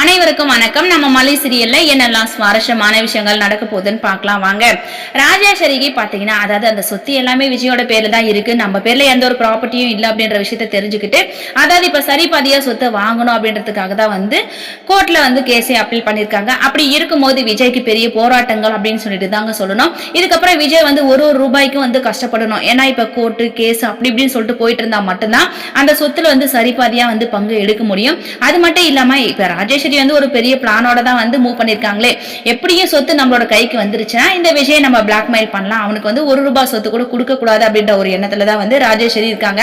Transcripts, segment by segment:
அனைவருக்கும் வணக்கம். நம்ம மலை சீரியல்ல என்னெல்லாம் சுவாரஸ்யமான விஷயங்கள் நடக்க போகுதுன்னு பார்க்கலாம் வாங்க. ராஜேஸ்வரிக்கு பாத்தீங்கன்னா, அதாவது அந்த சொத்து எல்லாமே விஜயோட பேர்ல தான் இருக்கு, நம்ம பேர்ல எந்த ஒரு ப்ராப்பர்ட்டியும் இல்லை அப்படின்ற விஷயத்த தெரிஞ்சுக்கிட்டு, அதாவது இப்ப சரிபாதியா சொத்தை வாங்கணும் அப்படின்றதுக்காக தான் வந்து கோர்ட்ல வந்து கேஸை அப்பீல் பண்ணிருக்காங்க. அப்படி இருக்கும்போது விஜய்க்கு பெரிய போராட்டங்கள் அப்படின்னு சொல்லிட்டு தாங்க சொல்லணும். இதுக்கப்புறம் விஜய் வந்து ஒரு ரூபாய்க்கும் வந்து கஷ்டப்படணும். ஏன்னா இப்ப கோர்ட்டு கேஸ் அப்படி இப்படின்னு சொல்லிட்டு போயிட்டு இருந்தா மட்டும்தான் அந்த சொத்துல வந்து சரிபாதியா வந்து பங்கு எடுக்க முடியும். அது மட்டும் இல்லாம இப்ப ராஜேஸ்வரி வந்து ஒரு பெரிய பிளானோட தான் வந்து மூவ் பண்ணிருக்காங்களே. எப்படியும் சொத்து நம்மளோட கைக்கு வந்துருச்சுன்னா இந்த விஷயம் நம்ம பிளாக்மெயில் பண்ணலாம், அவனுக்கு வந்து ஒரு ரூபாய் சொத்து கூட கொடுக்க கூடாது அப்படின்ற ஒரு எண்ணத்துல தான் வந்து ராஜேஸ்வரி இருக்காங்க.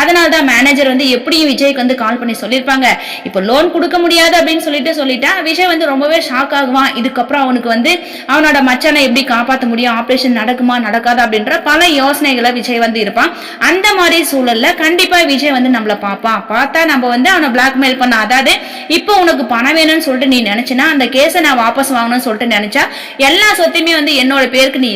அதனால தான் மேனேஜர் வந்து எப்படியும் விஜய்க்கு வந்து கால் பண்ணி சொல்லியிருப்பாங்க, இப்போ லோன் கொடுக்க முடியாது அப்படின்னு சொல்லிட்டா விஜய் வந்து ரொம்பவே ஷாக் ஆகுவான். இதுக்கப்புறம் அவனுக்கு வந்து அவனோட மச்சானை எப்படி காப்பாற்ற முடியும், ஆபரேஷன் நடக்குமா நடக்காது அப்படின்ற பல யோசனைகளை விஜய் வந்து இருப்பான். அந்த மாதிரி சூழல்ல கண்டிப்பா விஜய் வந்து நம்மள பார்த்தா நம்ம வந்து அவனை பிளாக்மெயில் பண்ண, அதாவது இப்போ உனக்கு பணம் வேணும்னு சொல்லிட்டு நீ நினைச்சுனா அந்த கேஸை நான் வாபஸ் வாங்கணும்னு சொல்லிட்டு நினைச்சா எல்லா சொத்தையுமே வந்து என்னோட பேருக்கு நீ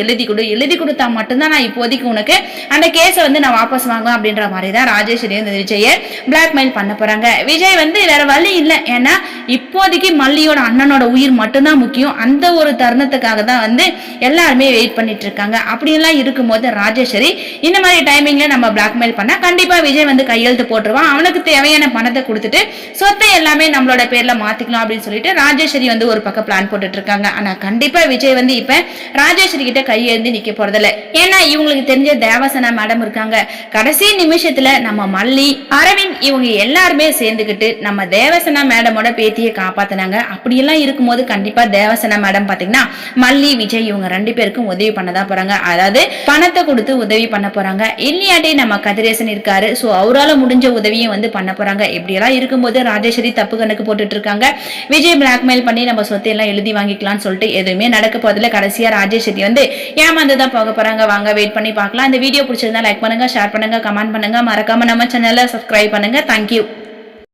எழுதி கொடுத்தா மட்டும்தான் நான் இப்போதைக்கு உனக்கு அந்த கேஸை வந்து நான் வாபஸ் வாங்குவேன் அப்படின்ற மாதிரி தான் ராஜேஸ்வரி வந்து விஜயை பிளாக்மெயில் பண்ண போறாங்க. விஜய் வந்து வேற வழி இல்லை, ஏன்னா இப்போதைக்கு மல்லியோட அண்ணனோட உயிர் மட்டும்தான் முக்கியம். அந்த ஒரு தருணத்துக்காக தான் வந்து எல்லாருமே வெயிட் பண்ணிட்டு இருக்காங்க. அப்படியெல்லாம் இருக்கும்போது ராஜேஸ்வரி இந்த மாதிரி டைமிங்ல நம்ம பிளாக்மெயில் பண்ணா கண்டிப்பா விஜய் வந்து கையெழுத்து போட்டுருவான். அவனுக்கு தேவையான பணத்தை கொடுத்துட்டு சொத்தை எல்லாமே நம்மளோட பேர்ல மாத்திக்கலாம் அப்படின்னு சொல்லிட்டு ராஜேஸ்வரி வந்து ஒரு பக்கம் பிளான் போட்டுட்டு இருக்காங்க. ஆனா கண்டிப்பா விஜய் வந்து இப்ப ராஜேஸ்வரி கிட்ட கையெழுந்து நிக்க போறதில்ல. ஏன்னா இவங்களுக்கு தெரிஞ்ச தேவசனா மேடம் இருக்காங்க. கடைசி நிமிஷத்துல நம்ம மல்லி, அரவிந்த் இவங்க எல்லாருமே சேர்ந்துக்கிட்டு நம்ம தேவசனா மேடமோட பேத்தியை காப்பாத்தினாங்க. அப்படியெல்லாம் இருக்கும்போது கண்டிப்பா தேவசனா மேடம் பாத்தீங்கன்னா மல்லி, விஜய் இவங்க ரெண்டு பேருக்கும் உதவி பண்ணதான் போறாங்க. அதாவது பணத்தை கொடுத்து உதவி பண்ண போறாங்க. இல்லையாட்டி நம்ம கதிரேசன் இருக்காரு, சோ அவரால் முடிஞ்ச உதவியும் வந்து பண்ண போறாங்க. இப்படியெல்லாம் இருக்கும்போது ராஜேஸ்வரி தப்பு கணக்கு போட்டுட்டு இருக்காங்க. விஜய் பிளாக்மெயில் பண்ணி நம்ம சொத்தை எல்லாம் எழுதி வாங்கிக்கலாம்னு சொல்லிட்டு எதுவுமே நடக்க போதில்லை. கடைசியா ராஜேஸ்வரி வந்து ஏமாந்துதான் போக போறாங்க. வாங்க வெயிட் பண்ணி பார்க்கலாம். இந்த வீடியோ பிடிச்சிருந்தா லைக் பண்ணுங்க, ஷேர் பண்ணுங்க, கமெண்ட் பண்ணுங்க, மறக்காம நம்ம சேனலை சப்ஸ்கிரைப் பண்ணுங்க. தேங்க்யூ.